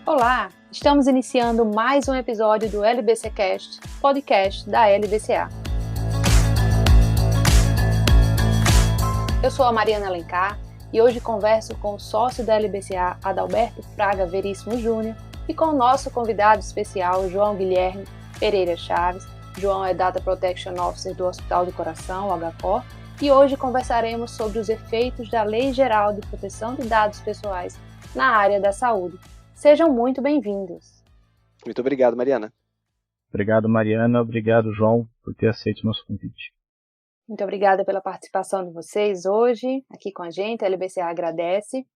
Olá, estamos iniciando mais um episódio do LBCcast, podcast da LBCA. Eu sou a Mariana Alencar e hoje converso com o sócio da LBCA, Adalberto Fraga Veríssimo Júnior, e com o nosso convidado especial, João Guilherme Pereira Chaves. João é Data Protection Officer do Hospital do Coração, o HCOR, e hoje conversaremos sobre os efeitos da Lei Geral de Proteção de Dados Pessoais na área da saúde. Sejam muito bem-vindos. Muito obrigado, Mariana. Obrigado, Mariana. Obrigado, João, por ter aceito o nosso convite. Muito obrigada pela participação de vocês hoje aqui com a gente. A LBCA agradece.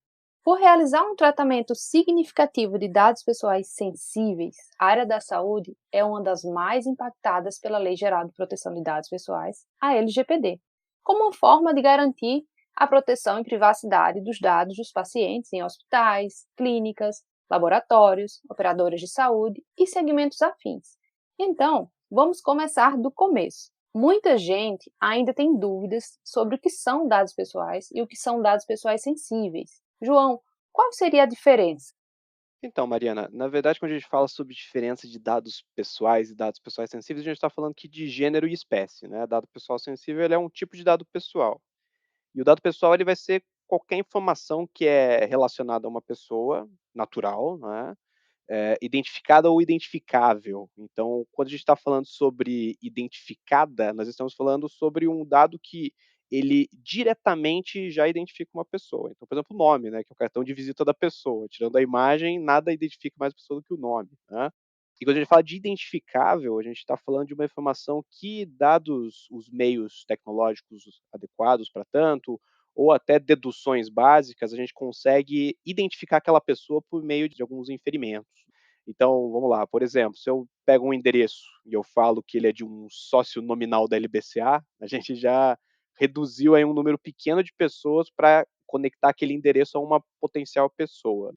Por realizar um tratamento significativo de dados pessoais sensíveis, a área da saúde é uma das mais impactadas pela Lei Geral de Proteção de Dados Pessoais, a LGPD, como uma forma de garantir a proteção e privacidade dos dados dos pacientes em hospitais, clínicas, laboratórios, operadoras de saúde e segmentos afins. Então, vamos começar do começo. Muita gente ainda tem dúvidas sobre o que são dados pessoais e o que são dados pessoais sensíveis. João, qual seria a diferença? Então, Mariana, na verdade, quando a gente fala sobre diferença de dados pessoais e dados pessoais sensíveis, a gente está falando aqui de gênero e espécie, né? Dado pessoal sensível, ele é um tipo de dado pessoal. E o dado pessoal, ele vai ser qualquer informação que é relacionada a uma pessoa natural, né? Identificada ou identificável. Então, quando a gente está falando sobre identificada, nós estamos falando sobre um dado que ele diretamente já identifica uma pessoa. Então, por exemplo, o nome, né, que é o cartão de visita da pessoa. Tirando a imagem, nada identifica mais a pessoa do que o nome, né? E quando a gente fala de identificável, a gente está falando de uma informação que, dados os meios tecnológicos adequados para tanto, ou até deduções básicas, a gente consegue identificar aquela pessoa por meio de alguns inferimentos. Então, vamos lá, por exemplo, se eu pego um endereço e eu falo que ele é de um sócio nominal da LBCA, a gente já reduziu aí um número pequeno de pessoas para conectar aquele endereço a uma potencial pessoa.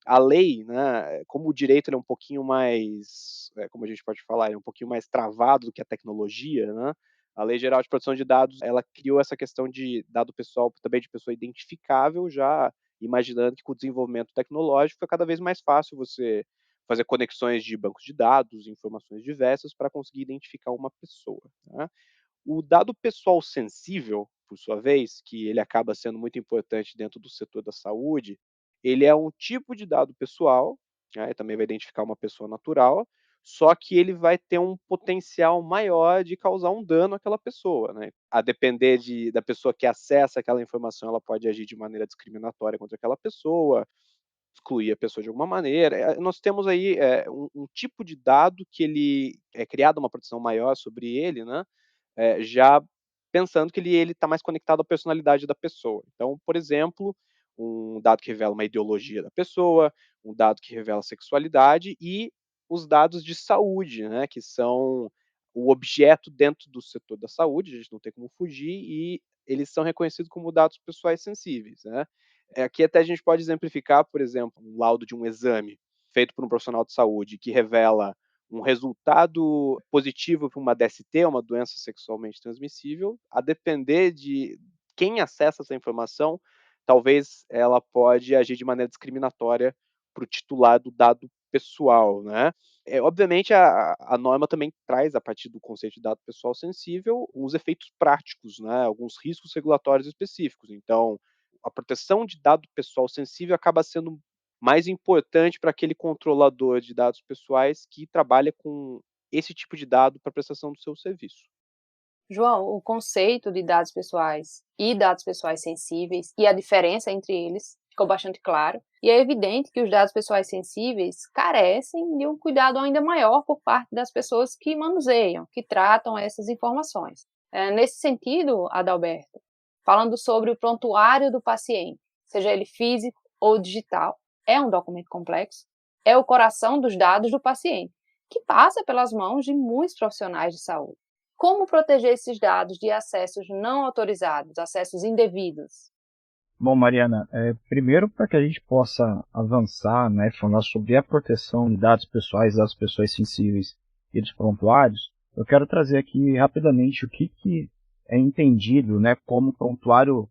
A lei, né, como o direito ele é um pouquinho mais, como a gente pode falar, é um pouquinho mais travado do que a tecnologia, né? A Lei Geral de Proteção de Dados, ela criou essa questão de dado pessoal também de pessoa identificável, já imaginando que com o desenvolvimento tecnológico fica cada vez mais fácil você fazer conexões de bancos de dados, informações diversas para conseguir identificar uma pessoa, né? O dado pessoal sensível, por sua vez, que ele acaba sendo muito importante dentro do setor da saúde, ele é um tipo de dado pessoal, né, também vai identificar uma pessoa natural, só que ele vai ter um potencial maior de causar um dano àquela pessoa, né? A depender da pessoa que acessa aquela informação, ela pode agir de maneira discriminatória contra aquela pessoa, excluir a pessoa de alguma maneira. Nós temos aí um tipo de dado que ele é criada uma proteção maior sobre ele, né? Já pensando que ele está mais conectado à personalidade da pessoa. Então, por exemplo, um dado que revela uma ideologia da pessoa, um dado que revela sexualidade e os dados de saúde, né, que são o objeto dentro do setor da saúde, a gente não tem como fugir, e eles são reconhecidos como dados pessoais sensíveis, né? Aqui até a gente pode exemplificar, por exemplo, um laudo de um exame feito por um profissional de saúde que revela um resultado positivo para uma DST, uma doença sexualmente transmissível, a depender de quem acessa essa informação, talvez ela pode agir de maneira discriminatória para o titular do dado pessoal, né? Obviamente, a norma também traz, a partir do conceito de dado pessoal sensível, uns efeitos práticos, né? Alguns riscos regulatórios específicos. Então, a proteção de dado pessoal sensível acaba sendo mais importante para aquele controlador de dados pessoais que trabalha com esse tipo de dado para prestação do seu serviço. João, o conceito de dados pessoais e dados pessoais sensíveis e a diferença entre eles ficou bastante claro, e é evidente que os dados pessoais sensíveis carecem de um cuidado ainda maior por parte das pessoas que manuseiam, que tratam essas informações. Nesse sentido, Adalberto, falando sobre o prontuário do paciente, seja ele físico ou digital, é um documento complexo, é o coração dos dados do paciente, que passa pelas mãos de muitos profissionais de saúde. Como proteger esses dados de acessos não autorizados, acessos indevidos? Bom, Mariana, primeiro para que a gente possa avançar, né, falar sobre a proteção de dados pessoais das pessoas sensíveis e dos prontuários, eu quero trazer aqui rapidamente o que é entendido, né, como prontuário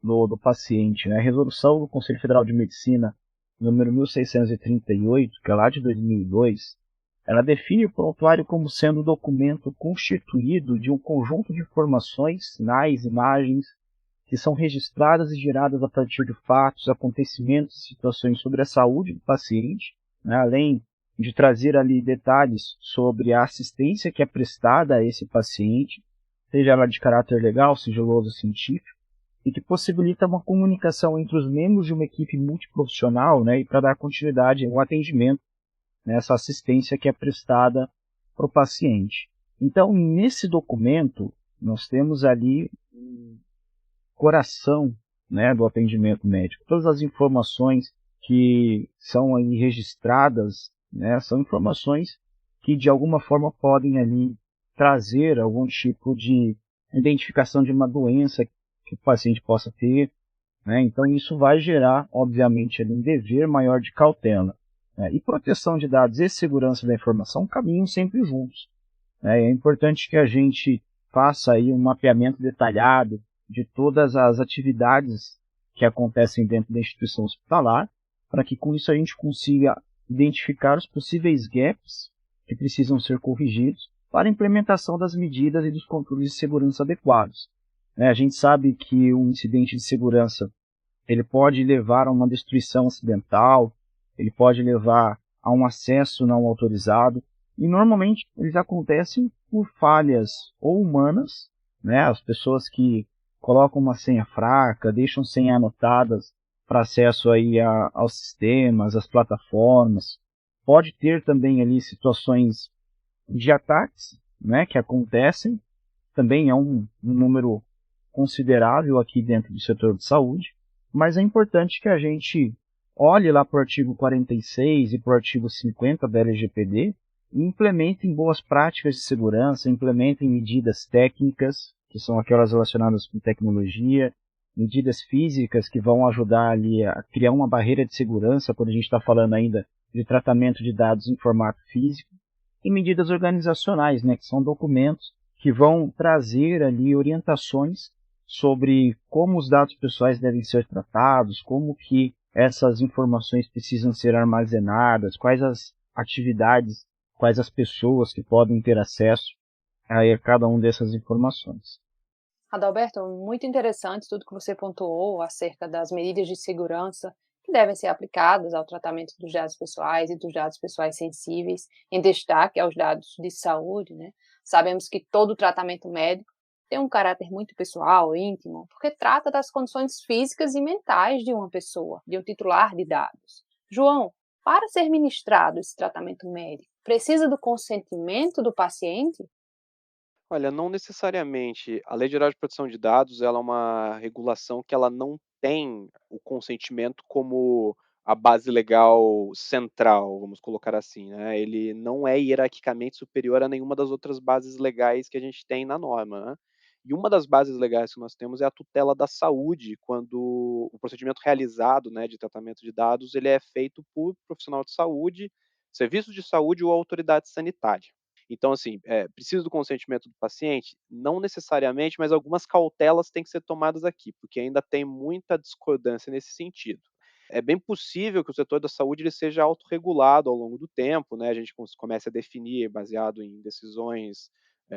do paciente, né? A resolução do Conselho Federal de Medicina número 1638, que é lá de 2002, ela define o prontuário como sendo um documento constituído de um conjunto de informações, sinais, imagens, que são registradas e geradas a partir de fatos, acontecimentos e situações sobre a saúde do paciente, né, além de trazer ali detalhes sobre a assistência que é prestada a esse paciente, seja ela de caráter legal, sigiloso, científico, e que possibilita uma comunicação entre os membros de uma equipe multiprofissional, né, e para dar continuidade ao atendimento nessa assistência que é prestada para o paciente. Então, nesse documento, nós temos ali o coração, né, do atendimento médico. Todas as informações que são aí registradas, né, são informações que de alguma forma podem ali trazer algum tipo de identificação de uma doença que o paciente possa ter, né? Então isso vai gerar, obviamente, ali, um dever maior de cautela. E proteção de dados e segurança da informação caminham sempre juntos. É importante que a gente faça aí um mapeamento detalhado de todas as atividades que acontecem dentro da instituição hospitalar, para que com isso a gente consiga identificar os possíveis gaps que precisam ser corrigidos para a implementação das medidas e dos controles de segurança adequados. A gente sabe que um incidente de segurança ele pode levar a uma destruição acidental, ele pode levar a um acesso não autorizado, e normalmente eles acontecem por falhas ou humanas, né? As pessoas que colocam uma senha fraca, deixam senha anotadas para acesso aí aos sistemas, às plataformas. Pode ter também ali situações de ataques, né, que acontecem, também é um número considerável aqui dentro do setor de saúde, mas é importante que a gente olhe lá para o artigo 46 e para o artigo 50 da LGPD e implementem boas práticas de segurança, implementem medidas técnicas, que são aquelas relacionadas com tecnologia, medidas físicas que vão ajudar ali a criar uma barreira de segurança, quando a gente está falando ainda de tratamento de dados em formato físico, e medidas organizacionais, né, que são documentos que vão trazer ali orientações sobre como os dados pessoais devem ser tratados, como que essas informações precisam ser armazenadas, quais as atividades, quais as pessoas que podem ter acesso a cada uma dessas informações. Adalberto, muito interessante tudo que você pontuou acerca das medidas de segurança que devem ser aplicadas ao tratamento dos dados pessoais e dos dados pessoais sensíveis, em destaque aos dados de saúde, né? Sabemos que todo tratamento médico tem um caráter muito pessoal, íntimo, porque trata das condições físicas e mentais de uma pessoa, de um titular de dados. João, para ser ministrado esse tratamento médico, precisa do consentimento do paciente? Olha, não necessariamente. A Lei Geral de Proteção de Dados, ela é uma regulação que ela não tem o consentimento como a base legal central, vamos colocar assim, né. Ele não é hierarquicamente superior a nenhuma das outras bases legais que a gente tem na norma, né. E uma das bases legais que nós temos é a tutela da saúde, quando o procedimento realizado, né, de tratamento de dados, ele é feito por profissional de saúde, serviço de saúde ou autoridade sanitária. Então, assim, precisa do consentimento do paciente? Não necessariamente, mas algumas cautelas têm que ser tomadas aqui, porque ainda tem muita discordância nesse sentido. É bem possível que o setor da saúde ele seja autorregulado ao longo do tempo, né? A gente comece a definir baseado em decisões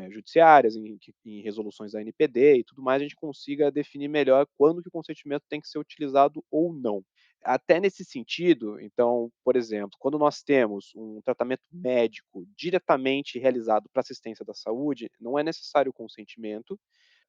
judiciárias, em resoluções da NPD e tudo mais, a gente consiga definir melhor quando que o consentimento tem que ser utilizado ou não. Até nesse sentido, então, por exemplo, quando nós temos um tratamento médico diretamente realizado para assistência da saúde, não é necessário o consentimento,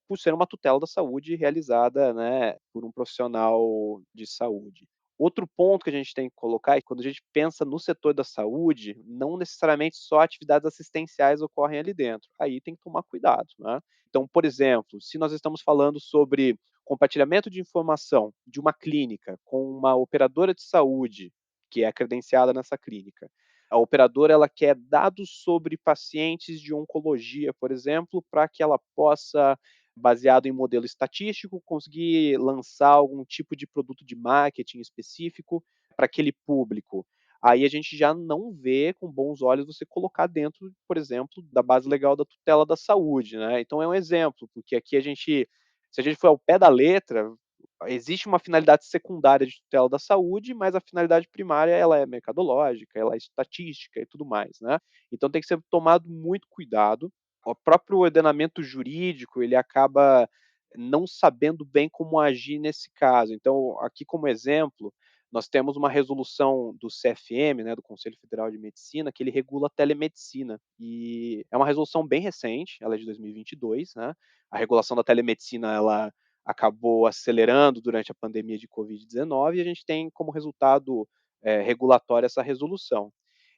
por ser uma tutela da saúde realizada, né, por um profissional de saúde. Outro ponto que a gente tem que colocar é que quando a gente pensa no setor da saúde, não necessariamente só atividades assistenciais ocorrem ali dentro. Aí tem que tomar cuidado, né. Então, por exemplo, se nós estamos falando sobre compartilhamento de informação de uma clínica com uma operadora de saúde, que é credenciada nessa clínica, a operadora ela quer dados sobre pacientes de oncologia, por exemplo, para que ela possa, baseado em modelo estatístico, conseguir lançar algum tipo de produto de marketing específico para aquele público. Aí a gente já não vê com bons olhos você colocar dentro, por exemplo, da base legal da tutela da saúde, né. Então é um exemplo, porque aqui a gente se a gente for ao pé da letra, existe uma finalidade secundária de tutela da saúde, mas a finalidade primária ela é mercadológica, ela é estatística e tudo mais, né. Então tem que ser tomado muito cuidado. O próprio ordenamento jurídico, ele acaba não sabendo bem como agir nesse caso. Então, aqui como exemplo, nós temos uma resolução do CFM, né, do Conselho Federal de Medicina, que ele regula a telemedicina, e é uma resolução bem recente, ela é de 2022, né. A regulação da telemedicina, ela acabou acelerando durante a pandemia de Covid-19 e a gente tem como resultado regulatório essa resolução.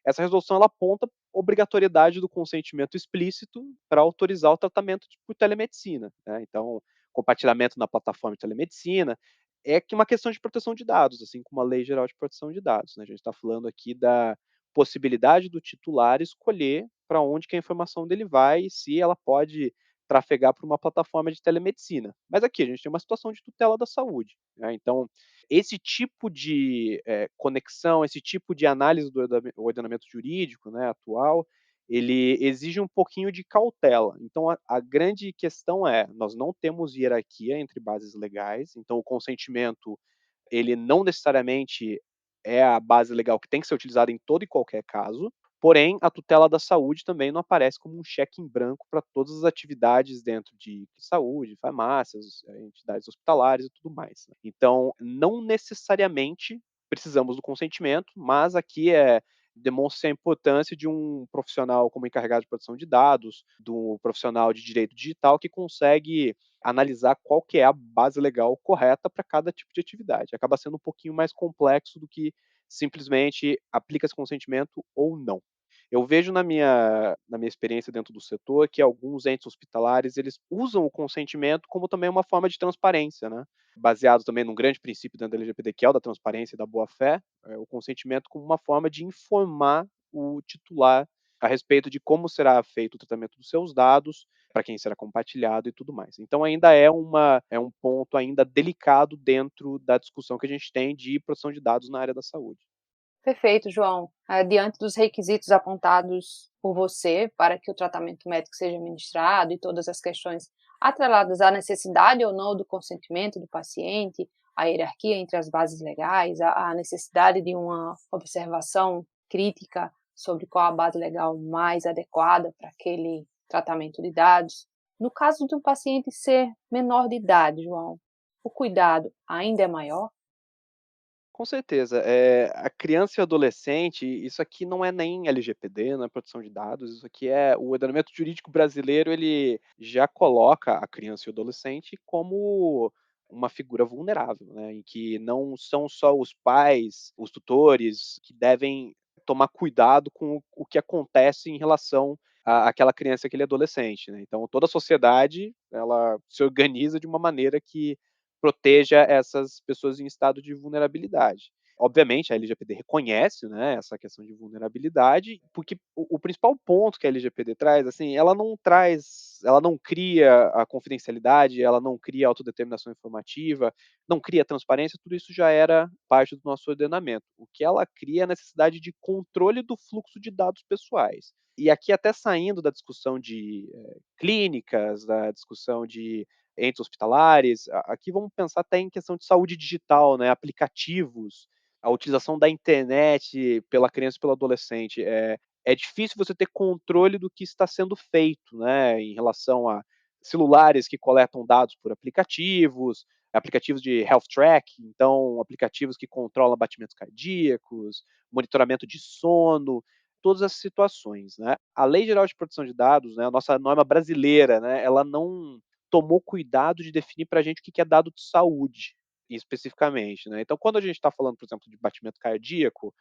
Essa resolução ela aponta obrigatoriedade do consentimento explícito para autorizar o tratamento por telemedicina, né? Então, compartilhamento na plataforma de telemedicina é que uma questão de proteção de dados, assim como a Lei Geral de Proteção de Dados, né? A gente está falando aqui da possibilidade do titular escolher para onde que a informação dele vai e se ela pode trafegar por uma plataforma de telemedicina. Mas aqui a gente tem uma situação de tutela da saúde, né? Então, esse tipo de conexão, esse tipo de análise do ordenamento jurídico, né, atual, ele exige um pouquinho de cautela. Então, a grande questão é, nós não temos hierarquia entre bases legais, então o consentimento, ele não necessariamente é a base legal que tem que ser utilizada em todo e qualquer caso, porém, a tutela da saúde também não aparece como um cheque em branco para todas as atividades dentro de saúde, farmácias, entidades hospitalares e tudo mais, né. Então, não necessariamente precisamos do consentimento, mas aqui demonstra a importância de um profissional como encarregado de proteção de dados, do profissional de direito digital que consegue analisar qual que é a base legal correta para cada tipo de atividade. Acaba sendo um pouquinho mais complexo do que simplesmente aplica-se consentimento ou não. Eu vejo na minha experiência dentro do setor que alguns entes hospitalares, eles usam o consentimento como também uma forma de transparência, né, baseado também num grande princípio dentro da LGPD, que é o da transparência e da boa-fé, o consentimento como uma forma de informar o titular a respeito de como será feito o tratamento dos seus dados, para quem será compartilhado e tudo mais. Então ainda é um ponto ainda delicado dentro da discussão que a gente tem de proteção de dados na área da saúde. Perfeito, João. Diante dos requisitos apontados por você para que o tratamento médico seja ministrado e todas as questões atreladas à necessidade ou não do consentimento do paciente, a hierarquia entre as bases legais, a necessidade de uma observação crítica sobre qual a base legal mais adequada para aquele tratamento de dados. No caso de um paciente ser menor de idade, João, o cuidado ainda é maior? Com certeza. A criança e o adolescente, isso aqui não é nem LGPD, não é proteção de dados, isso aqui é o ordenamento jurídico brasileiro, ele já coloca a criança e o adolescente como uma figura vulnerável, né, em que não são só os pais, os tutores que devem tomar cuidado com o que acontece em relação àquela criança e aquele adolescente, né. Então toda a sociedade, ela se organiza de uma maneira que proteja essas pessoas em estado de vulnerabilidade. Obviamente, a LGPD reconhece, né, essa questão de vulnerabilidade, porque o principal ponto que a LGPD traz, assim, ela não cria a confidencialidade, ela não cria a autodeterminação informativa, não cria transparência, tudo isso já era parte do nosso ordenamento. O que ela cria é a necessidade de controle do fluxo de dados pessoais. E aqui até saindo da discussão de clínicas, da discussão de entes hospitalares, aqui vamos pensar até em questão de saúde digital, né, aplicativos, a utilização da internet pela criança e pelo adolescente. É difícil você ter controle do que está sendo feito, né, em relação a celulares que coletam dados por aplicativos, aplicativos de health track, então aplicativos que controlam batimentos cardíacos, monitoramento de sono, todas essas situações, né. A Lei Geral de Proteção de Dados, né, a nossa norma brasileira, né, ela não tomou cuidado de definir para a gente o que é dado de saúde, especificamente, né. Então, quando a gente está falando, por exemplo, de batimento cardíaco,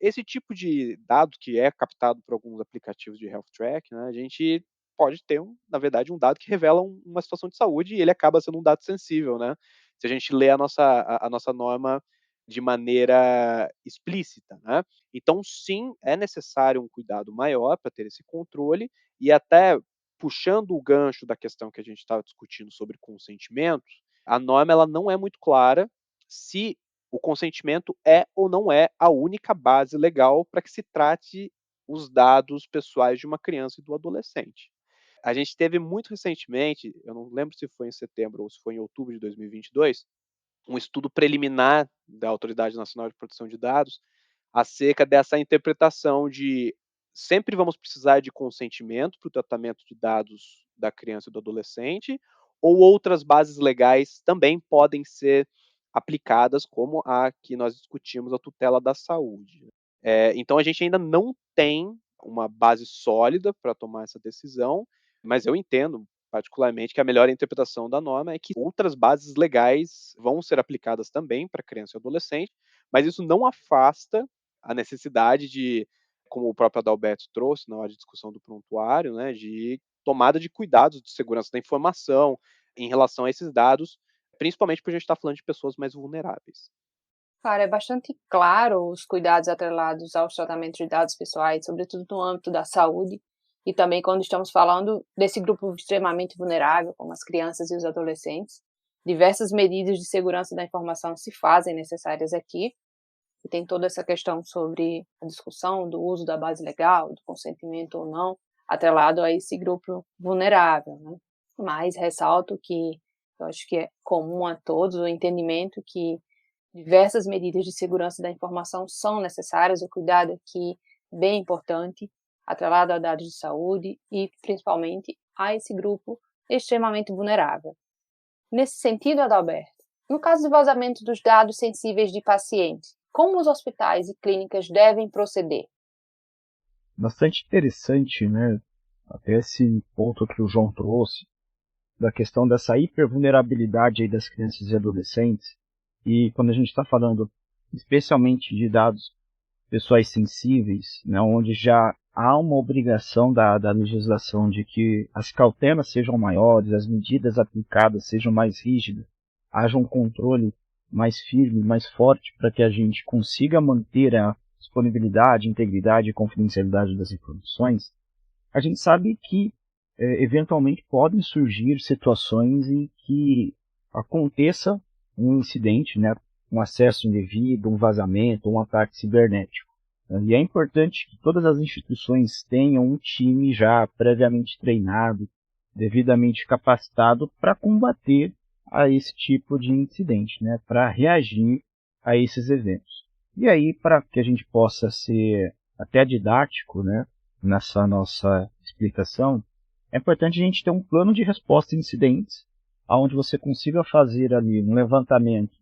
esse tipo de dado que é captado por alguns aplicativos de health track, né, a gente pode ter na verdade, um dado que revela uma situação de saúde e ele acaba sendo um dado sensível, né, se a gente lê a nossa norma de maneira explícita, né. Então sim, é necessário um cuidado maior para ter esse controle e até puxando o gancho da questão que a gente estava discutindo sobre consentimento, a norma ela não é muito clara se o consentimento é ou não é a única base legal para que se trate os dados pessoais de uma criança e do adolescente. A gente teve muito recentemente, eu não lembro se foi em setembro ou se foi em outubro de 2022, um estudo preliminar da Autoridade Nacional de Proteção de Dados acerca dessa interpretação de sempre vamos precisar de consentimento para o tratamento de dados da criança e do adolescente, ou outras bases legais também podem ser aplicadas, como a que nós discutimos, a tutela da saúde. Então, a gente ainda não tem uma base sólida para tomar essa decisão, mas eu entendo, particularmente, que a melhor interpretação da norma é que outras bases legais vão ser aplicadas também para criança e adolescente, mas isso não afasta a necessidade de, como o próprio Adalberto trouxe na hora de discussão do prontuário, né, de tomada de cuidados de segurança da informação em relação a esses dados, principalmente porque a gente está falando de pessoas mais vulneráveis. Cara, é bastante claro os cuidados atrelados aos tratamentos de dados pessoais, sobretudo no âmbito da saúde, e também quando estamos falando desse grupo extremamente vulnerável, como as crianças e os adolescentes. Diversas medidas de segurança da informação se fazem necessárias aqui, e tem toda essa questão sobre a discussão do uso da base legal, do consentimento ou não, atrelado a esse grupo vulnerável, né? Mas ressalto que eu acho que é comum a todos o entendimento que diversas medidas de segurança da informação são necessárias, o cuidado aqui bem importante, atrelado a dados de saúde e principalmente a esse grupo extremamente vulnerável. Nesse sentido, Adalberto, no caso de vazamento dos dados sensíveis de pacientes, como os hospitais e clínicas devem proceder? Bastante interessante, né? Até esse ponto que o João trouxe, da questão dessa hipervulnerabilidade aí das crianças e adolescentes. E quando a gente está falando especialmente de dados pessoais sensíveis, né, onde já há uma obrigação da legislação de que as cautelas sejam maiores, as medidas aplicadas sejam mais rígidas, haja um controle mais firme, mais forte, para que a gente consiga manter a disponibilidade, integridade e confidencialidade das informações, a gente sabe que eventualmente podem surgir situações em que aconteça um incidente, né, um acesso indevido, um vazamento, um ataque cibernético. E é importante que todas as instituições tenham um time já previamente treinado, devidamente capacitado para combater a esse tipo de incidente, né, para reagir a esses eventos. E aí, para que a gente possa ser até didático, né, nessa nossa explicação, é importante a gente ter um plano de resposta a incidentes, onde você consiga fazer ali um levantamento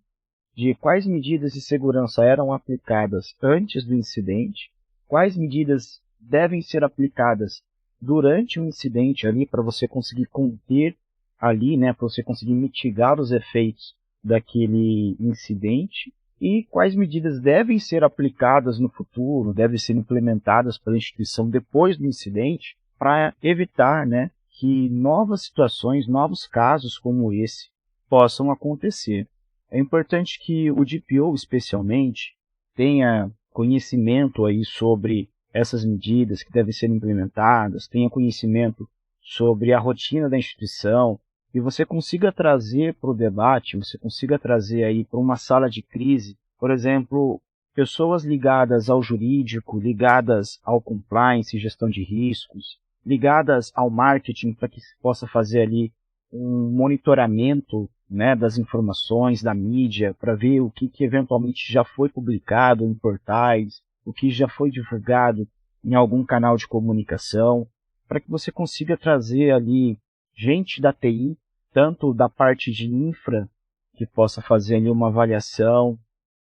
de quais medidas de segurança eram aplicadas antes do incidente, quais medidas devem ser aplicadas durante o incidente ali para você conseguir conter ali, né, para você conseguir mitigar os efeitos daquele incidente e quais medidas devem ser aplicadas no futuro, devem ser implementadas pela instituição depois do incidente para evitar, né, que novas situações, novos casos como esse possam acontecer. É importante que o DPO, especialmente, tenha conhecimento aí sobre essas medidas que devem ser implementadas, tenha conhecimento sobre a rotina da instituição, e você consiga trazer para o debate, você consiga trazer aí para uma sala de crise, por exemplo, pessoas ligadas ao jurídico, ligadas ao compliance, gestão de riscos, ligadas ao marketing para que se possa fazer ali um monitoramento, né, das informações da mídia para ver o que eventualmente já foi publicado em portais, o que já foi divulgado em algum canal de comunicação, para que você consiga trazer ali gente da TI, tanto da parte de infra, que possa fazer ali uma avaliação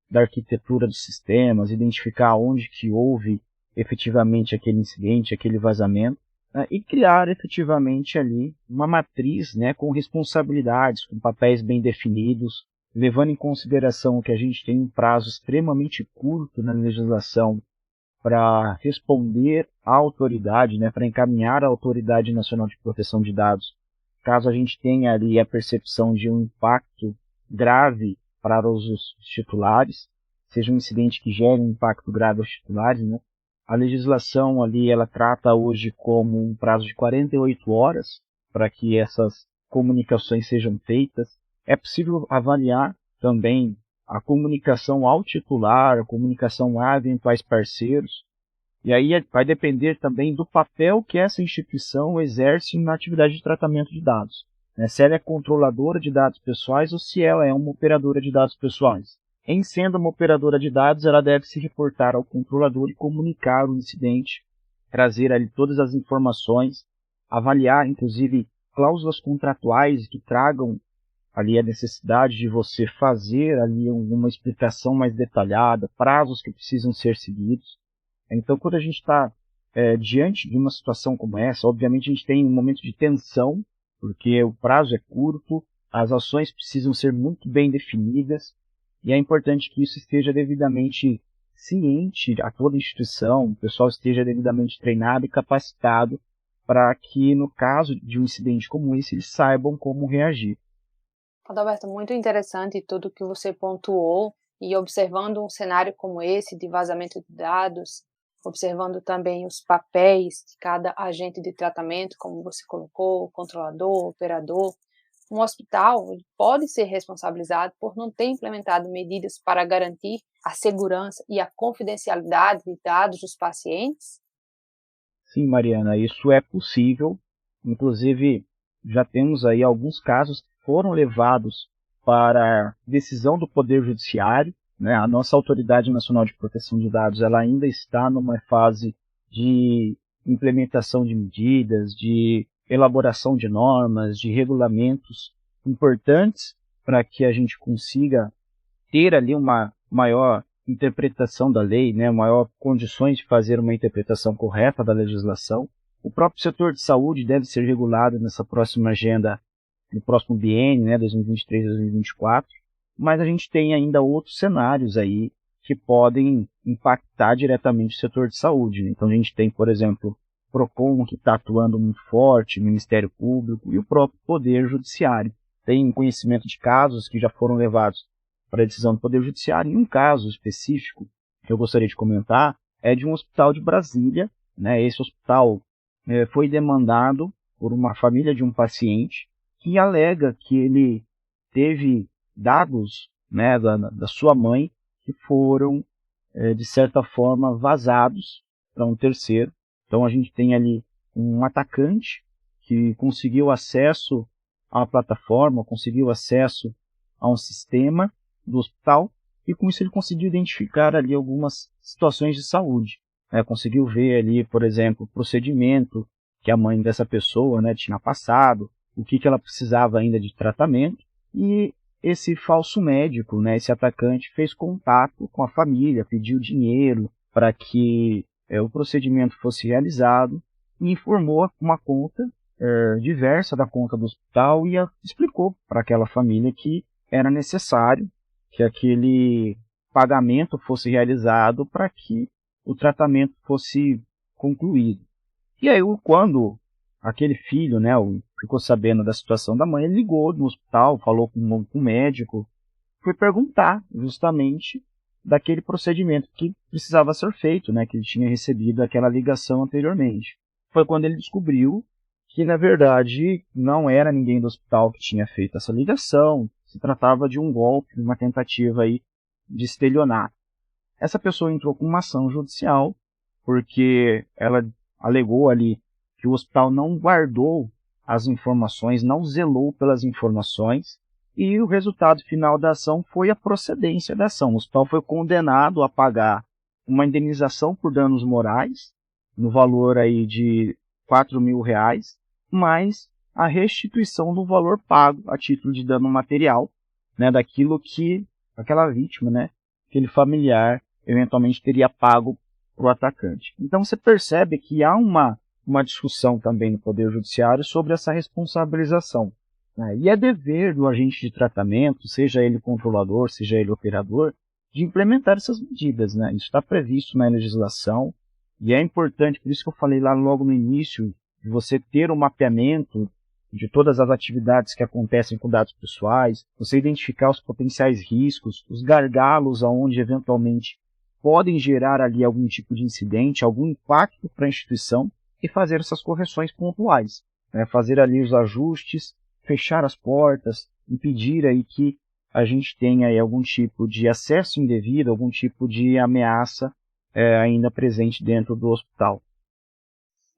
da arquitetura dos sistemas, identificar onde que houve efetivamente aquele incidente, aquele vazamento, e criar efetivamente ali uma matriz, né, com responsabilidades, com papéis bem definidos, levando em consideração que a gente tem um prazo extremamente curto na legislação para responder à autoridade, né, para encaminhar à Autoridade Nacional de Proteção de Dados, caso a gente tenha ali a percepção de um impacto grave para os titulares, seja um incidente que gere um impacto grave aos titulares, né. A legislação ali, ela trata hoje como um prazo de 48 horas para que essas comunicações sejam feitas. É possível avaliar também a comunicação ao titular, a comunicação a eventuais parceiros. E aí vai depender também do papel que essa instituição exerce na atividade de tratamento de dados. né, se ela é controladora de dados pessoais ou se ela é uma operadora de dados pessoais. Em sendo uma operadora de dados, ela deve se reportar ao controlador e comunicar o incidente, trazer ali todas as informações, avaliar inclusive cláusulas contratuais que tragam ali a necessidade de você fazer ali uma explicação mais detalhada, prazos que precisam ser seguidos. Então, quando a gente está diante de uma situação como essa, obviamente a gente tem um momento de tensão, porque o prazo é curto, as ações precisam ser muito bem definidas, e é importante que isso esteja devidamente ciente a toda a instituição, o pessoal esteja devidamente treinado e capacitado para que, no caso de um incidente como esse, eles saibam como reagir. Adalberto, muito interessante tudo que você pontuou, e observando um cenário como esse de vazamento de dados, observando também os papéis de cada agente de tratamento, como você colocou, controlador, operador, um hospital pode ser responsabilizado por não ter implementado medidas para garantir a segurança e a confidencialidade de dados dos pacientes? Sim, Mariana, isso é possível. Inclusive, já temos aí alguns casos que foram levados para decisão do Poder Judiciário, né? A nossa Autoridade Nacional de Proteção de Dados ela ainda está numa fase de implementação de medidas, de elaboração de normas, de regulamentos importantes para que a gente consiga ter ali uma maior interpretação da lei, né, maior condições de fazer uma interpretação correta da legislação. O próprio setor de saúde deve ser regulado nessa próxima agenda, no próximo biênio, né, 2023-2024, mas a gente tem ainda outros cenários aí que podem impactar diretamente o setor de saúde, né? Então a gente tem, por exemplo, o PROCON, que está atuando muito forte, o Ministério Público e o próprio Poder Judiciário. Tem conhecimento de casos que já foram levados para a decisão do Poder Judiciário. E um caso específico que eu gostaria de comentar é de um hospital de Brasília, né? Esse hospital foi demandado por uma família de um paciente que alega que ele teve dados, né, da sua mãe que foram, de certa forma, vazados para um terceiro. Então a gente tem ali um atacante que conseguiu acesso à plataforma, conseguiu acesso a um sistema do hospital, e com isso ele conseguiu identificar ali algumas situações de saúde, né? Conseguiu ver ali, por exemplo, o procedimento que a mãe dessa pessoa, né, tinha passado, o que ela precisava ainda de tratamento, e esse falso médico, né, esse atacante, fez contato com a família, pediu dinheiro para que o procedimento fosse realizado, e informou uma conta diversa da conta do hospital e explicou para aquela família que era necessário que aquele pagamento fosse realizado para que o tratamento fosse concluído. E aí, quando aquele filho, né, ficou sabendo da situação da mãe, ele ligou no hospital, falou com o médico, foi perguntar justamente daquele procedimento que precisava ser feito, né, que ele tinha recebido aquela ligação anteriormente. Foi quando ele descobriu que, na verdade, não era ninguém do hospital que tinha feito essa ligação, se tratava de um golpe, uma tentativa aí de estelionato. Essa pessoa entrou com uma ação judicial, porque ela alegou ali que o hospital não guardou as informações, não zelou pelas informações, e o resultado final da ação foi a procedência da ação. O hospital foi condenado a pagar uma indenização por danos morais, no valor aí de R$4.000, mais a restituição do valor pago a título de dano material, né, daquilo que aquela vítima, né, aquele familiar, eventualmente teria pago para o atacante. Então você percebe que há uma discussão também no Poder Judiciário sobre essa responsabilização, né? E é dever do agente de tratamento, seja ele controlador, seja ele operador, de implementar essas medidas, né? Isso está previsto na legislação e é importante, por isso que eu falei lá logo no início, de você ter um mapeamento de todas as atividades que acontecem com dados pessoais, você identificar os potenciais riscos, os gargalos aonde eventualmente podem gerar ali algum tipo de incidente, algum impacto para a instituição, e fazer essas correções pontuais, né? Fazer ali os ajustes, fechar as portas, impedir aí que a gente tenha aí algum tipo de acesso indevido, algum tipo de ameaça ainda presente dentro do hospital.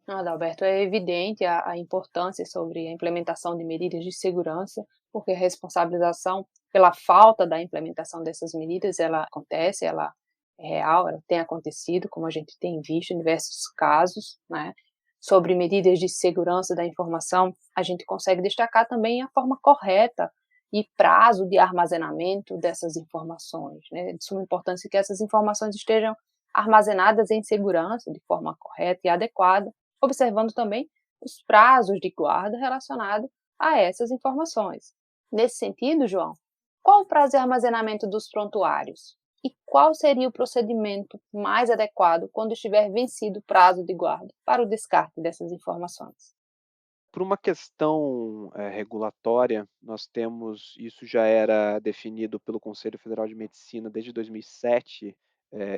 Adalberto, é evidente a importância sobre a implementação de medidas de segurança, porque a responsabilização pela falta da implementação dessas medidas, ela acontece, ela é real, ela tem acontecido, como a gente tem visto em diversos casos, né? Sobre medidas de segurança da informação, a gente consegue destacar também a forma correta e prazo de armazenamento dessas informações, né? De suma importância que essas informações estejam armazenadas em segurança, de forma correta e adequada, observando também os prazos de guarda relacionados a essas informações. Nesse sentido, João, qual o prazo de armazenamento dos prontuários? E qual seria o procedimento mais adequado quando estiver vencido o prazo de guarda para o descarte dessas informações? Por uma questão regulatória, nós temos, isso já era definido pelo Conselho Federal de Medicina desde 2007,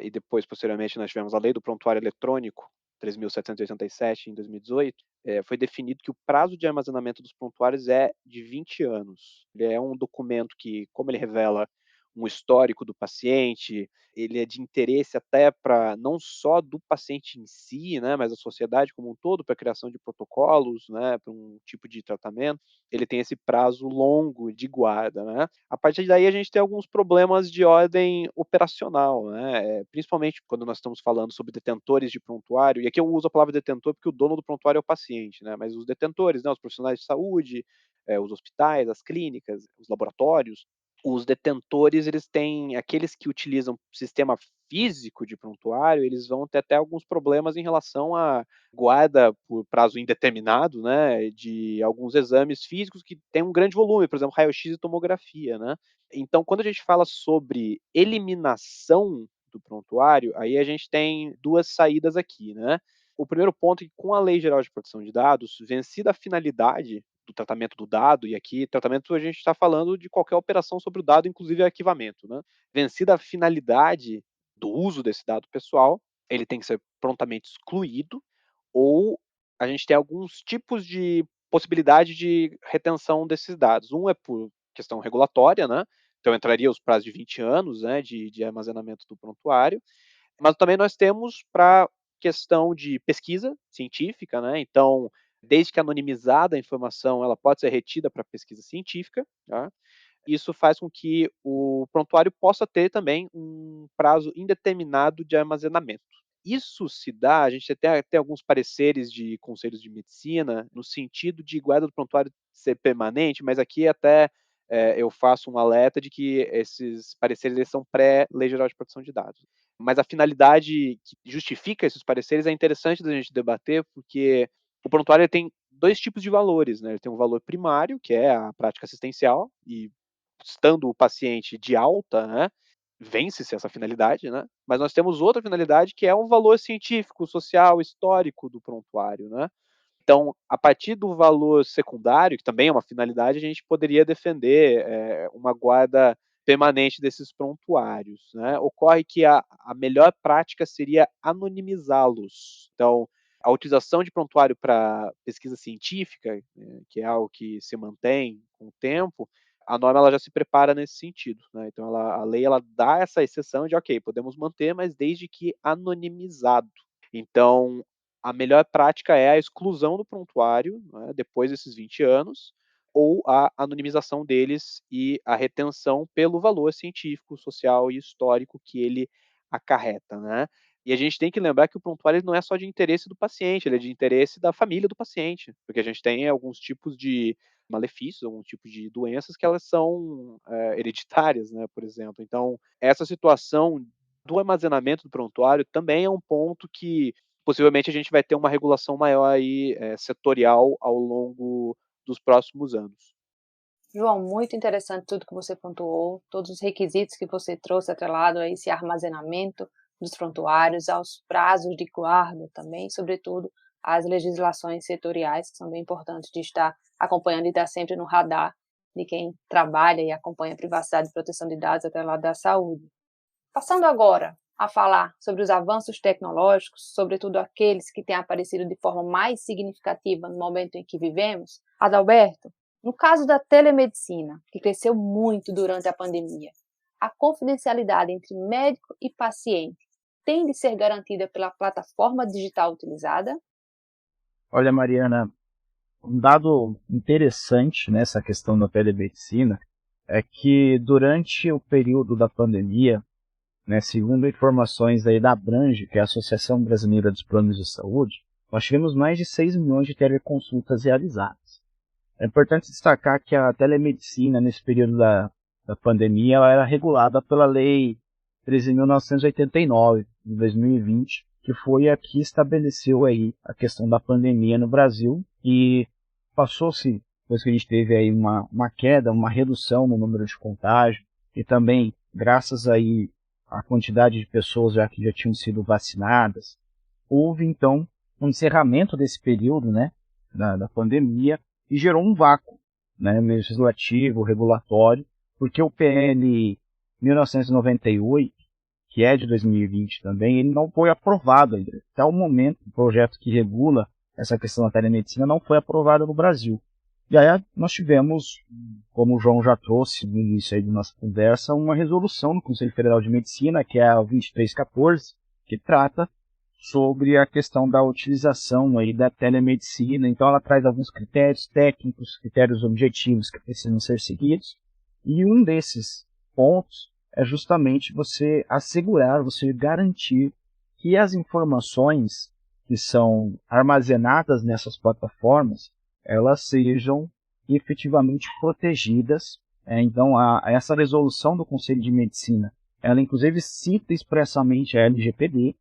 e depois, posteriormente, nós tivemos a Lei do Prontuário Eletrônico, 3.787, em 2018, foi definido que o prazo de armazenamento dos prontuários é de 20 anos. Ele é um documento que, como ele revela um histórico do paciente, ele é de interesse até para não só do paciente em si, né, mas da sociedade como um todo, para a criação de protocolos, né, para um tipo de tratamento, ele tem esse prazo longo de guarda, né. A partir daí a gente tem alguns problemas de ordem operacional, né, principalmente quando nós estamos falando sobre detentores de prontuário, e aqui eu uso a palavra detentor porque o dono do prontuário é o paciente, né, mas os detentores, né, os profissionais de saúde, os hospitais, as clínicas, os laboratórios, os detentores, eles têm aqueles que utilizam sistema físico de prontuário, eles vão ter até alguns problemas em relação à guarda por prazo indeterminado, né, de alguns exames físicos que têm um grande volume, por exemplo, raio-x e tomografia, né. Então, quando a gente fala sobre eliminação do prontuário, aí a gente tem 2 saídas aqui, né. O primeiro ponto é que com a Lei Geral de Proteção de Dados, vencida a finalidade do tratamento do dado, e aqui tratamento a gente está falando de qualquer operação sobre o dado, inclusive arquivamento, né. Vencida a finalidade do uso desse dado pessoal, ele tem que ser prontamente excluído, ou a gente tem alguns tipos de possibilidade de retenção desses dados. Um é por questão regulatória, né, então entraria os prazos de 20 anos, né, de armazenamento do prontuário, mas também nós temos para questão de pesquisa científica, né, então, desde que anonimizada a informação, ela pode ser retida para pesquisa científica, tá. Isso faz com que o prontuário possa ter também um prazo indeterminado de armazenamento. Isso se dá, a gente até tem alguns pareceres de conselhos de medicina, no sentido de guarda do prontuário ser permanente, mas aqui até eu faço um alerta de que esses pareceres eles são pré-Lei Geral de Proteção de Dados. Mas a finalidade que justifica esses pareceres é interessante da gente debater, porque o prontuário ele tem dois tipos de valores, né? Ele tem um valor primário, que é a prática assistencial, e estando o paciente de alta, né, vence-se essa finalidade, né, mas nós temos outra finalidade que é um valor científico, social, histórico do prontuário, né. Então, a partir do valor secundário, que também é uma finalidade, a gente poderia defender, uma guarda permanente desses prontuários, né. Ocorre que a melhor prática seria anonimizá-los. Então, a utilização de prontuário para pesquisa científica, que é algo que se mantém com o tempo, a norma ela já se prepara nesse sentido, né. Então a lei ela dá essa exceção de: "Ok, podemos manter, mas desde que anonimizado". Então, a melhor prática é a exclusão do prontuário, né, depois desses 20 anos, ou a anonimização deles e a retenção pelo valor científico, social e histórico que ele acarreta, né. E a gente tem que lembrar que o prontuário ele não é só de interesse do paciente, ele é de interesse da família do paciente, porque a gente tem alguns tipos de malefícios, algum tipo de doenças que elas são, hereditárias, né, por exemplo. Então, essa situação do armazenamento do prontuário também é um ponto que possivelmente a gente vai ter uma regulação maior aí, setorial ao longo dos próximos anos. João, muito interessante tudo que você pontuou, todos os requisitos que você trouxe atrelado a esse armazenamento dos prontuários, aos prazos de guarda também, sobretudo às legislações setoriais, que são bem importantes de estar acompanhando e estar sempre no radar de quem trabalha e acompanha a privacidade e proteção de dados atrelado à saúde. Passando agora a falar sobre os avanços tecnológicos, sobretudo aqueles que têm aparecido de forma mais significativa no momento em que vivemos, Adalberto, no caso da telemedicina, que cresceu muito durante a pandemia, a confidencialidade entre médico e paciente tem de ser garantida pela plataforma digital utilizada? Olha, Mariana, um dado interessante nessa questão da telemedicina é que durante o período da pandemia, né, segundo informações aí da Abrange, que é a Associação Brasileira dos Planos de Saúde, nós tivemos mais de 6 milhões de teleconsultas realizadas. É importante destacar que a telemedicina, nesse período da pandemia, ela era regulada pela Lei 13.989, de 2020, que foi a que estabeleceu aí a questão da pandemia no Brasil, e passou-se, depois que a gente teve aí uma queda, uma redução no número de contágio, e também, graças aí à quantidade de pessoas que já tinham sido vacinadas, houve então um encerramento desse período, né, da pandemia, e gerou um vácuo, né, legislativo, regulatório, porque o PL 1998, que é de 2020 também, ele não foi aprovado ainda. Até o momento, o projeto que regula essa questão da telemedicina não foi aprovado no Brasil. E aí nós tivemos, como o João já trouxe no início aí de nossa conversa, uma resolução do Conselho Federal de Medicina, que é a 2314, que trata sobre a questão da utilização aí da telemedicina. Então ela traz alguns critérios técnicos, critérios objetivos que precisam ser seguidos. E um desses pontos é justamente você assegurar, você garantir que as informações que são armazenadas nessas plataformas, elas sejam efetivamente protegidas. Então, essa resolução do Conselho de Medicina, ela inclusive cita expressamente a LGPD,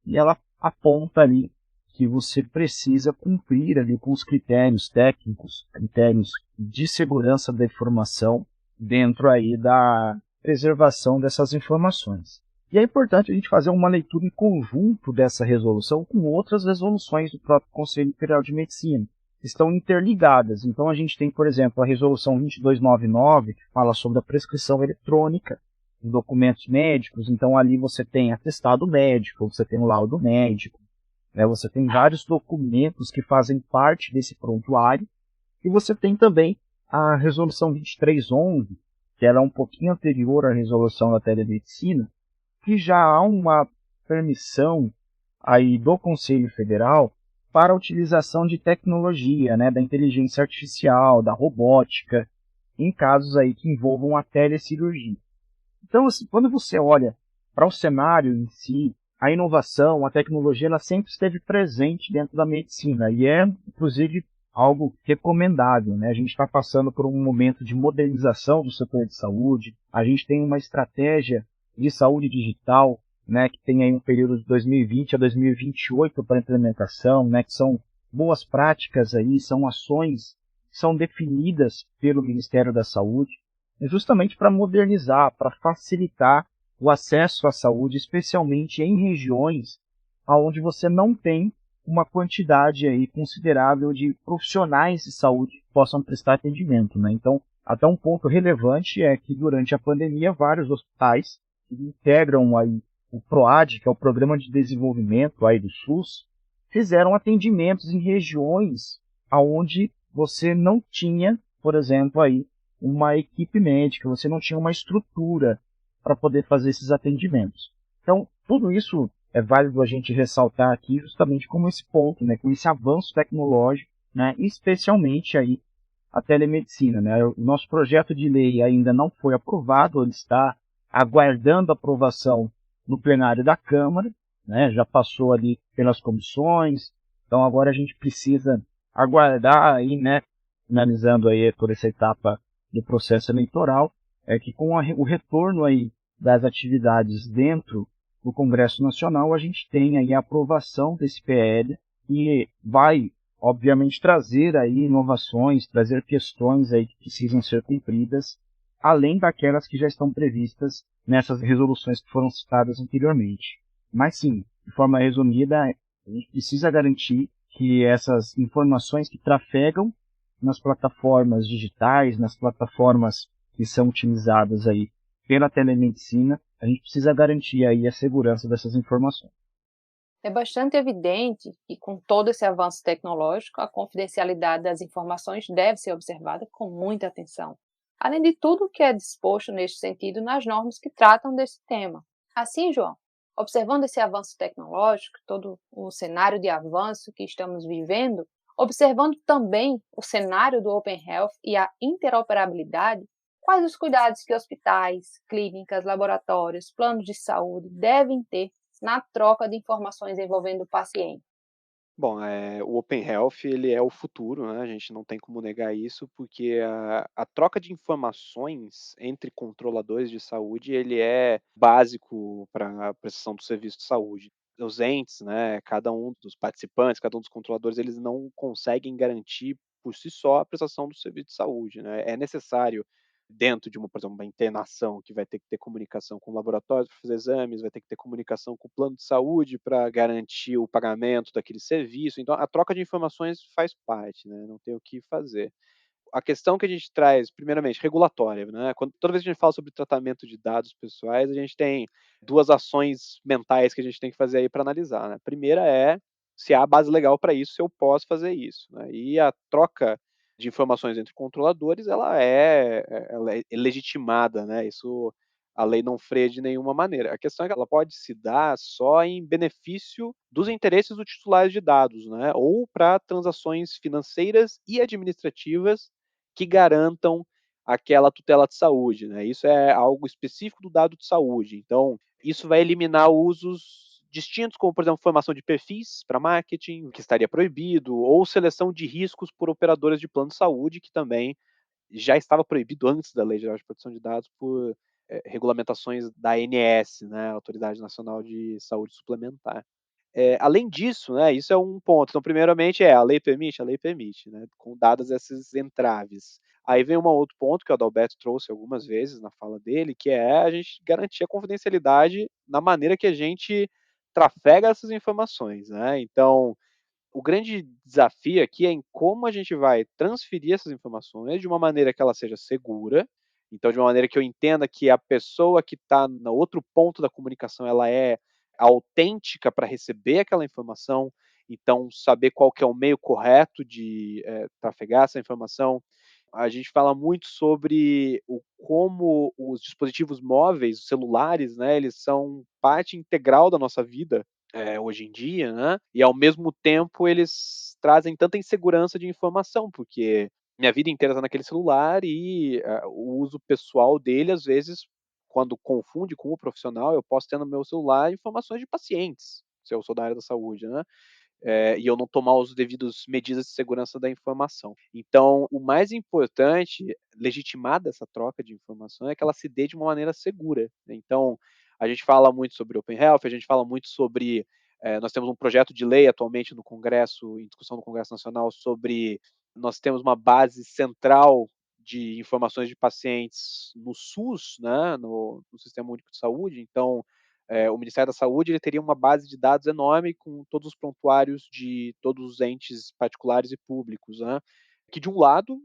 e ela aponta ali que você precisa cumprir ali com os critérios técnicos, critérios de segurança da informação, dentro aí da preservação dessas informações. E é importante a gente fazer uma leitura em conjunto dessa resolução com outras resoluções do próprio Conselho Federal de Medicina, que estão interligadas. Então a gente tem, por exemplo, a resolução 2299, que fala sobre a prescrição eletrônica em documentos médicos. Então ali você tem atestado médico, você tem o laudo médico, né? Você tem vários documentos que fazem parte desse prontuário, e você tem também a resolução 2311, que era um pouquinho anterior à resolução da telemedicina, que já há uma permissão aí do Conselho Federal para a utilização de tecnologia, né, da inteligência artificial, da robótica, em casos aí que envolvam a telecirurgia. Então, assim, quando você olha para o cenário em si, a inovação, a tecnologia, ela sempre esteve presente dentro da medicina, e é, inclusive, algo recomendável, né? A gente está passando por um momento de modernização do setor de saúde, a gente tem uma estratégia de saúde digital, né, que tem aí um período de 2020 a 2028 para implementação, né, que são boas práticas aí, são ações que são definidas pelo Ministério da Saúde, justamente para modernizar, para facilitar o acesso à saúde, especialmente em regiões onde você não tem uma quantidade aí considerável de profissionais de saúde que possam prestar atendimento, né? Então, até um ponto relevante é que durante a pandemia vários hospitais que integram aí o PROAD, que é o Programa de Desenvolvimento aí do SUS, fizeram atendimentos em regiões onde você não tinha, por exemplo, aí uma equipe médica, você não tinha uma estrutura para poder fazer esses atendimentos. Então, tudo isso é válido a gente ressaltar aqui justamente como esse ponto, né, com esse avanço tecnológico, né, especialmente aí a telemedicina, né? O nosso projeto de lei ainda não foi aprovado, ele está aguardando aprovação no plenário da Câmara, né? Já passou ali pelas comissões, então agora a gente precisa aguardar aí, né, finalizando aí toda essa etapa do processo eleitoral, é que com o retorno aí das atividades dentro do Congresso Nacional, a gente tem aí a aprovação desse PL, que vai, obviamente, trazer aí inovações, trazer questões aí que precisam ser cumpridas, além daquelas que já estão previstas nessas resoluções que foram citadas anteriormente. Mas sim, de forma resumida, a gente precisa garantir que essas informações que trafegam nas plataformas digitais, nas plataformas que são utilizadas aí pela telemedicina, a gente precisa garantir aí a segurança dessas informações. É bastante evidente que, com todo esse avanço tecnológico, a confidencialidade das informações deve ser observada com muita atenção, além de tudo o que é disposto neste sentido nas normas que tratam desse tema. Assim, João, observando esse avanço tecnológico, todo o cenário de avanço que estamos vivendo, Observando também o cenário do Open Health e a interoperabilidade, quais os cuidados que hospitais, clínicas, laboratórios, planos de saúde devem ter na troca de informações envolvendo o paciente? Bom, o Open Health ele é o futuro, né, a gente não tem como negar isso, porque a troca de informações entre controladores de saúde, ele é básico para a prestação do serviço de saúde. Os entes, né, cada um dos participantes, cada um dos controladores, eles não conseguem garantir por si só a prestação do serviço de saúde, né. É necessário dentro de uma, por exemplo, uma internação que vai ter que ter comunicação com o laboratório para fazer exames, vai ter que ter comunicação com o plano de saúde para garantir o pagamento daquele serviço, então a troca de informações faz parte, né, não tem o que fazer. A questão que a gente traz, primeiramente, regulatória, né, toda vez que a gente fala sobre tratamento de dados pessoais, a gente tem 2 ações mentais que a gente tem que fazer aí para analisar, né. A primeira é se há base legal para isso, se eu posso fazer isso, né, e a troca de informações entre controladores, ela é legitimada, né, isso a lei não freia de nenhuma maneira. A questão é que ela pode se dar só em benefício dos interesses do titular de dados, né, ou para transações financeiras e administrativas que garantam aquela tutela de saúde, né. Isso é algo específico do dado de saúde, então isso vai eliminar usos distintos, como, por exemplo, formação de perfis para marketing, que estaria proibido, ou seleção de riscos por operadoras de plano de saúde, que também já estava proibido antes da Lei Geral de Proteção de Dados por, regulamentações da ANS, né, Autoridade Nacional de Saúde Suplementar. Além disso, né, isso é um ponto. Então, primeiramente, a lei permite? A lei permite, né, com dadas esses entraves. Aí vem um outro ponto que o Adalberto trouxe algumas vezes na fala dele, que é a gente garantir a confidencialidade na maneira que a gente trafega essas informações, né. Então, o grande desafio aqui é em como a gente vai transferir essas informações de uma maneira que ela seja segura, então de uma maneira que eu entenda que a pessoa que está no outro ponto da comunicação, ela é autêntica para receber aquela informação, então saber qual que é o meio correto de, trafegar essa informação. A gente fala muito sobre o como os dispositivos móveis, os celulares, né, eles são parte integral da nossa vida, hoje em dia, né, e ao mesmo tempo eles trazem tanta insegurança de informação, porque minha vida inteira está naquele celular e, o uso pessoal dele, às vezes, quando confunde com o profissional, eu posso ter no meu celular informações de pacientes, se eu sou da área da saúde, né, e eu não tomar os devidos medidas de segurança da informação. Então, o mais importante, legitimada essa troca de informação, é que ela se dê de uma maneira segura, né. Então, a gente fala muito sobre Open Health, a gente fala muito sobre, nós temos um projeto de lei atualmente no Congresso, em discussão no Congresso Nacional, sobre nós temos uma base central de informações de pacientes no SUS, né, no Sistema Único de Saúde, então o Ministério da Saúde ele teria uma base de dados enorme com todos os prontuários de todos os entes particulares e públicos, né, que de um lado,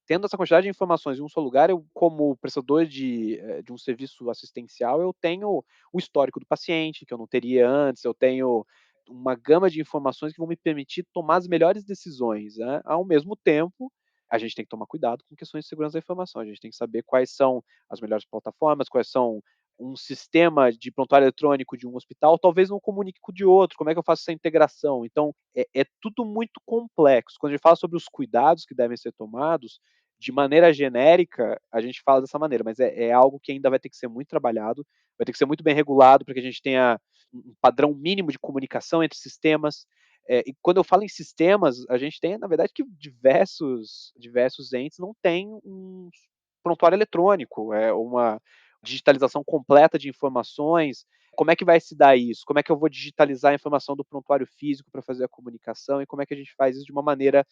tendo essa quantidade de informações em um só lugar, eu como prestador de um serviço assistencial, eu tenho o histórico do paciente, que eu não teria antes, eu tenho uma gama de informações que vão me permitir tomar as melhores decisões, né. Ao mesmo tempo, a gente tem que tomar cuidado com questões de segurança da informação, a gente tem que saber quais são as melhores plataformas, quais são um sistema de prontuário eletrônico de um hospital, talvez não comunique com o de outro, como é que eu faço essa integração? Então, é tudo muito complexo. Quando a gente fala sobre os cuidados que devem ser tomados, de maneira genérica, a gente fala dessa maneira, mas é algo que ainda vai ter que ser muito trabalhado, vai ter que ser muito bem regulado para que a gente tenha um padrão mínimo de comunicação entre sistemas. E quando eu falo em sistemas, a gente tem, na verdade, que diversos entes não têm um prontuário eletrônico, uma digitalização completa de informações. Como é que vai se dar isso? Como é que eu vou digitalizar a informação do prontuário físico para fazer a comunicação e como é que a gente faz isso de uma maneira,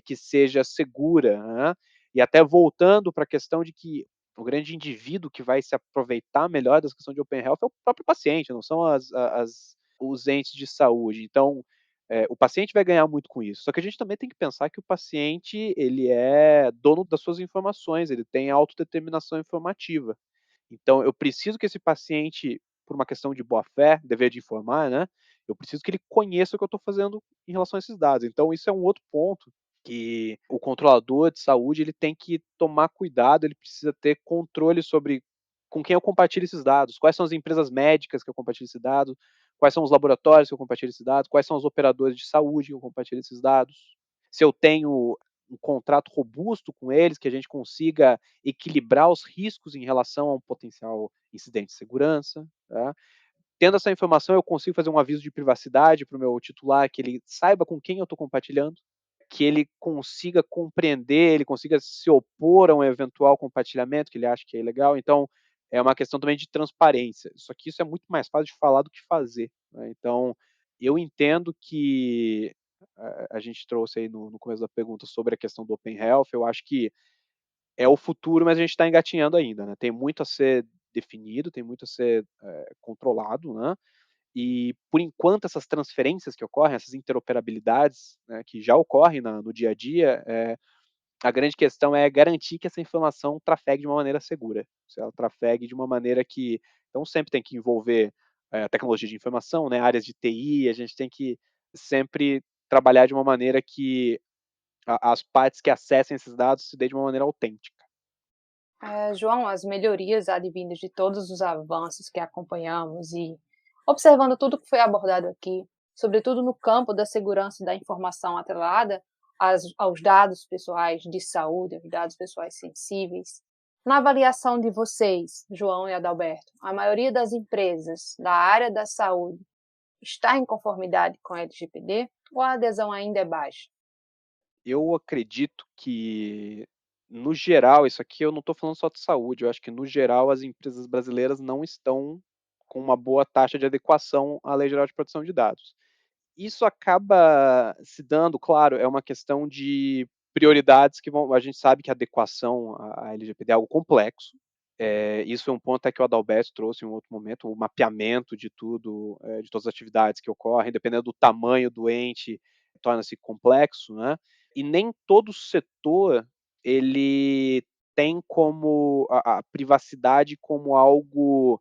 que seja segura, né. E até voltando para a questão de que o grande indivíduo que vai se aproveitar melhor dessa questão de Open Health é o próprio paciente, não são os entes de saúde. Então, o paciente vai ganhar muito com isso. Só que a gente também tem que pensar que o paciente, ele é dono das suas informações, ele tem autodeterminação informativa. Então eu preciso que esse paciente, por uma questão de boa-fé, dever de informar, né, eu preciso que ele conheça o que eu estou fazendo em relação a esses dados. Então isso é um outro ponto que o controlador de saúde, ele tem que tomar cuidado, ele precisa ter controle sobre com quem eu compartilho esses dados, quais são as empresas médicas que eu compartilho esse dado, quais são os laboratórios que eu compartilho esses dados, quais são os operadores de saúde que eu compartilho esses dados. se eu tenho um contrato robusto com eles, que a gente consiga equilibrar os riscos em relação a um potencial incidente de segurança, tá? Tendo essa informação, eu consigo fazer um aviso de privacidade para o meu titular, que ele saiba com quem eu estou compartilhando, que ele consiga compreender, ele consiga se opor a um eventual compartilhamento que ele acha que é ilegal. Então, é uma questão também de transparência. Só que isso é muito mais fácil de falar do que fazer, né? Então, eu entendo que a gente trouxe aí no começo da pergunta sobre a questão do Open Health, eu acho que é o futuro, mas a gente está engatinhando ainda, né? Tem muito a ser definido, tem muito a ser controlado, né? E, por enquanto, essas transferências que ocorrem, essas interoperabilidades, né, que já ocorrem no dia a dia, a grande questão é garantir que essa informação trafegue de uma maneira segura. Se ela trafegue de uma maneira que... Então, sempre tem que envolver tecnologia de informação, né, áreas de TI, a gente tem que sempre trabalhar de uma maneira que as partes que acessem esses dados se dê de uma maneira autêntica. João, as melhorias advindas de todos os avanços que acompanhamos e observando tudo que foi abordado aqui, sobretudo no campo da segurança da informação atrelada aos dados pessoais de saúde, aos dados pessoais sensíveis, na avaliação de vocês, João e Adalberto, a maioria das empresas da área da saúde está em conformidade com a LGPD ou a adesão ainda é baixa? Eu acredito que, no geral, isso aqui eu não estou falando só de saúde, eu acho que, no geral, as empresas brasileiras não estão com uma boa taxa de adequação à Lei Geral de Proteção de Dados. Isso acaba se dando, claro, é uma questão de prioridades que a gente sabe que a adequação à LGPD é algo complexo. Isso é um ponto até que o Adalberto trouxe em um outro momento, o mapeamento de tudo, de todas as atividades que ocorrem, dependendo do tamanho do ente, torna-se complexo, né? E nem todo setor ele tem como a privacidade como algo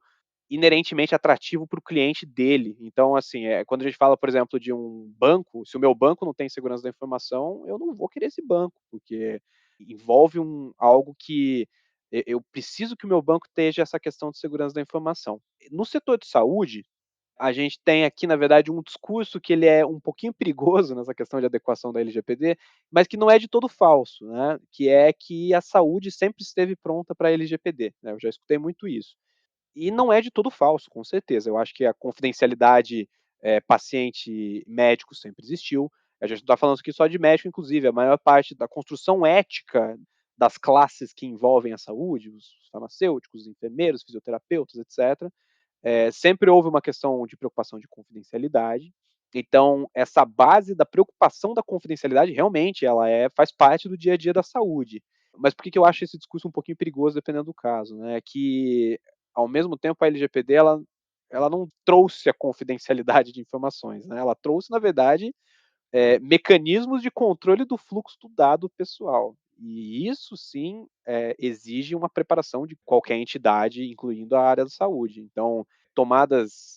inerentemente atrativo para o cliente dele. Então, assim, quando a gente fala, por exemplo, de um banco, se o meu banco não tem segurança da informação, eu não vou querer esse banco, porque envolve algo que eu preciso que o meu banco esteja essa questão de segurança da informação. No setor de saúde, a gente tem aqui, na verdade, um discurso que ele é um pouquinho perigoso nessa questão de adequação da LGPD, mas que não é de todo falso, né? Que é que a saúde sempre esteve pronta para a LGPD, né? Eu já escutei muito isso. E não é de todo falso, com certeza. Eu acho que a confidencialidade paciente-médico sempre existiu. A gente não está falando aqui só de médico, inclusive. A maior parte da construção ética das classes que envolvem a saúde, os farmacêuticos, os enfermeiros, fisioterapeutas, etc., sempre houve uma questão de preocupação de confidencialidade. Então, essa base da preocupação da confidencialidade, realmente, ela faz parte do dia a dia da saúde. Mas por que eu acho esse discurso um pouquinho perigoso, dependendo do caso? Né? Que, ao mesmo tempo, a LGPD ela não trouxe a confidencialidade de informações. Né? Ela trouxe, na verdade, mecanismos de controle do fluxo do dado pessoal. E isso, sim, exige uma preparação de qualquer entidade, incluindo a área da saúde. Então,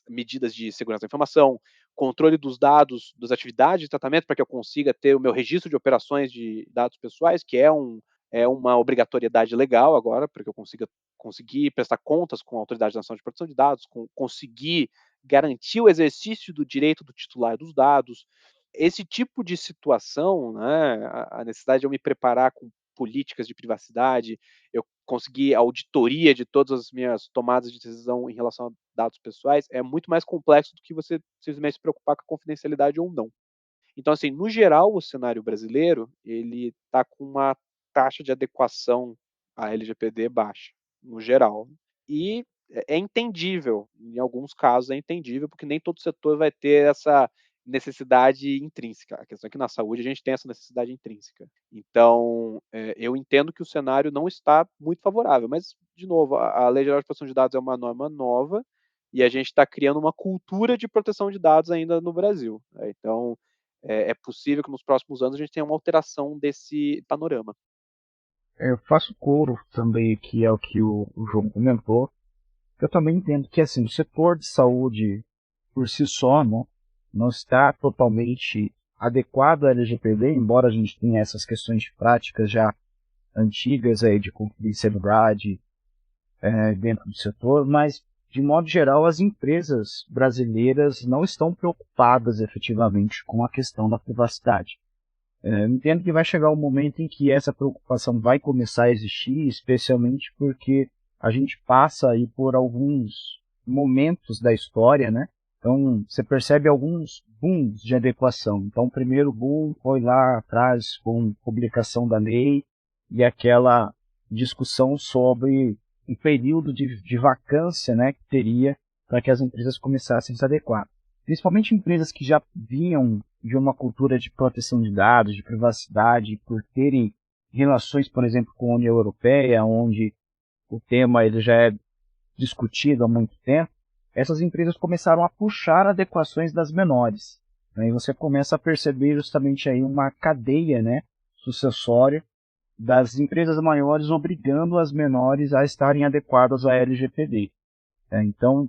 medidas de segurança da informação, controle dos dados, das atividades de tratamento, para que eu consiga ter o meu registro de operações de dados pessoais, que é uma obrigatoriedade legal agora, para que eu conseguir prestar contas com a Autoridade Nacional de Proteção de Dados, conseguir garantir o exercício do direito do titular dos dados. Esse tipo de situação, né, a necessidade de eu me preparar com políticas de privacidade, eu conseguir auditoria de todas as minhas tomadas de decisão em relação a dados pessoais, é muito mais complexo do que você simplesmente se preocupar com a confidencialidade ou não. Então, assim, no geral, o cenário brasileiro, ele está com uma taxa de adequação à LGPD baixa, no geral. E é entendível, em alguns casos é entendível, porque nem todo setor vai ter essa necessidade intrínseca. A questão é que na saúde a gente tem essa necessidade intrínseca. Então, eu entendo que o cenário não está muito favorável, mas, de novo, a Lei Geral de Proteção de Dados é uma norma nova e a gente está criando uma cultura de proteção de dados ainda no Brasil. Né? Então, é possível que nos próximos anos a gente tenha uma alteração desse panorama. Eu faço coro também, que é o que o João comentou. Eu também entendo que assim, o setor de saúde por si só não está totalmente adequado à LGPD, embora a gente tenha essas questões de práticas já antigas aí de confidencialidade dentro do setor, mas de modo geral as empresas brasileiras não estão preocupadas efetivamente com a questão da privacidade. Entendo que vai chegar um momento em que essa preocupação vai começar a existir, especialmente porque a gente passa aí por alguns momentos da história, né? Então, você percebe alguns booms de adequação. Então, o primeiro boom foi lá atrás com a publicação da lei e aquela discussão sobre um período de vacância, né, que teria para que as empresas começassem a se adequar. Principalmente empresas que já vinham de uma cultura de proteção de dados, de privacidade, por terem relações, por exemplo, com a União Europeia, onde o tema ele já é discutido há muito tempo, essas empresas começaram a puxar adequações das menores. Aí você começa a perceber justamente aí uma cadeia, né, sucessória das empresas maiores obrigando as menores a estarem adequadas à LGPD. Então,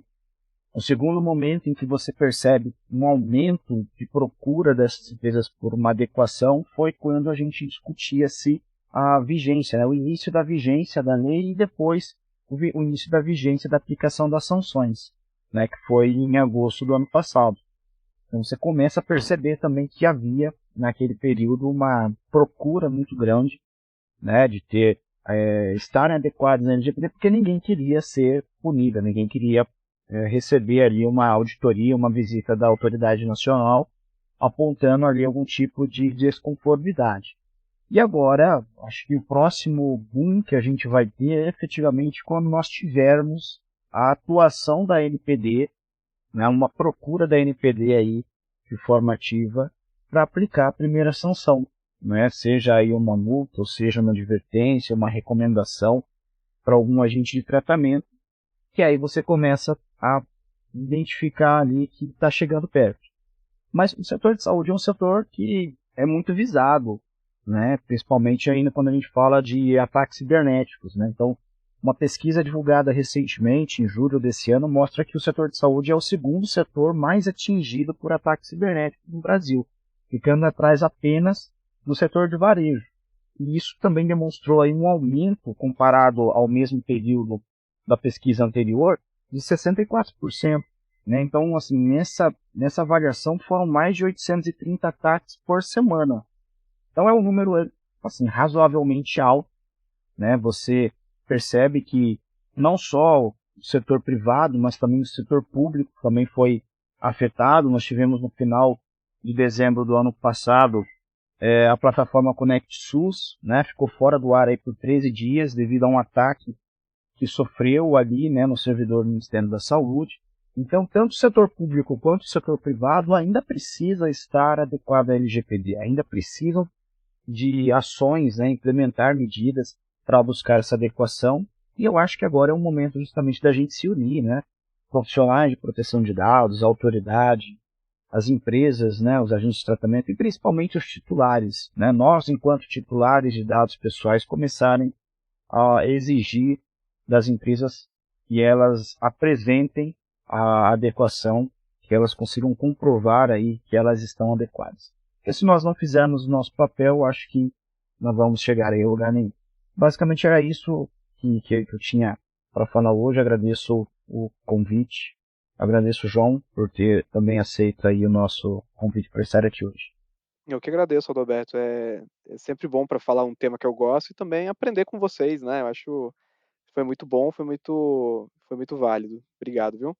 o segundo momento em que você percebe um aumento de procura dessas empresas por uma adequação foi quando a gente discutia-se a vigência, né, o início da vigência da lei e depois o início da vigência da aplicação das sanções, né, que foi em agosto do ano passado. Então você começa a perceber também que havia naquele período uma procura muito grande, né, de estarem adequados na LGPD, porque ninguém queria ser punido, ninguém queria receber ali uma auditoria, uma visita da autoridade nacional, apontando ali algum tipo de desconformidade. E agora, acho que o próximo boom que a gente vai ter é efetivamente quando nós tivermos a atuação da NPD, né, uma procura da NPD aí de forma ativa para aplicar a primeira sanção, né, seja aí uma multa, ou seja uma advertência, uma recomendação para algum agente de tratamento, que aí você começa a identificar ali que está chegando perto. Mas o setor de saúde é um setor que é muito visado, né, principalmente ainda quando a gente fala de ataques cibernéticos, né. Então, uma pesquisa divulgada recentemente, em julho desse ano, mostra que o setor de saúde é o segundo setor mais atingido por ataques cibernéticos no Brasil, ficando atrás apenas do setor de varejo. E isso também demonstrou aí um aumento, comparado ao mesmo período da pesquisa anterior, de 64%. Né? Então, assim, nessa avaliação foram mais de 830 ataques por semana. Então é um número assim, razoavelmente alto. Né? Você percebe que não só o setor privado, mas também o setor público também foi afetado. Nós tivemos no final de dezembro do ano passado a plataforma Conect SUS, né, ficou fora do ar aí por 13 dias devido a um ataque que sofreu ali, né, no servidor do Ministério da Saúde. Então, tanto o setor público quanto o setor privado ainda precisa estar adequado à LGPD, ainda precisam de ações, né, implementar medidas para buscar essa adequação, e eu acho que agora é o momento justamente da gente se unir, né? Profissionais de proteção de dados, a autoridade, as empresas, né, os agentes de tratamento e principalmente os titulares, né? Nós, enquanto titulares de dados pessoais, começarem a exigir das empresas que elas apresentem a adequação, que elas consigam comprovar aí que elas estão adequadas. Porque se nós não fizermos o nosso papel, acho que não vamos chegar a lugar nenhum. Basicamente era isso que eu tinha para falar hoje. Agradeço o convite. Agradeço o João por ter também aceito aí o nosso convite para estar aqui hoje. Eu que agradeço, Adalberto. É sempre bom para falar um tema que eu gosto e também aprender com vocês, né? Eu acho que foi muito bom, foi muito válido. Obrigado, viu?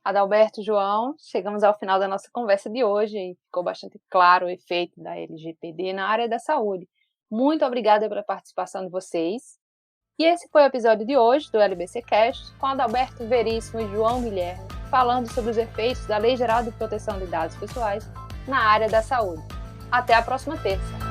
Adalberto, João, chegamos ao final da nossa conversa de hoje e ficou bastante claro o efeito da LGPD na área da saúde. Muito obrigada pela participação de vocês. E esse foi o episódio de hoje do LBC Cast com Adalberto Veríssimo e João Guilherme, falando sobre os efeitos da Lei Geral de Proteção de Dados Pessoais na área da saúde. Até a próxima terça!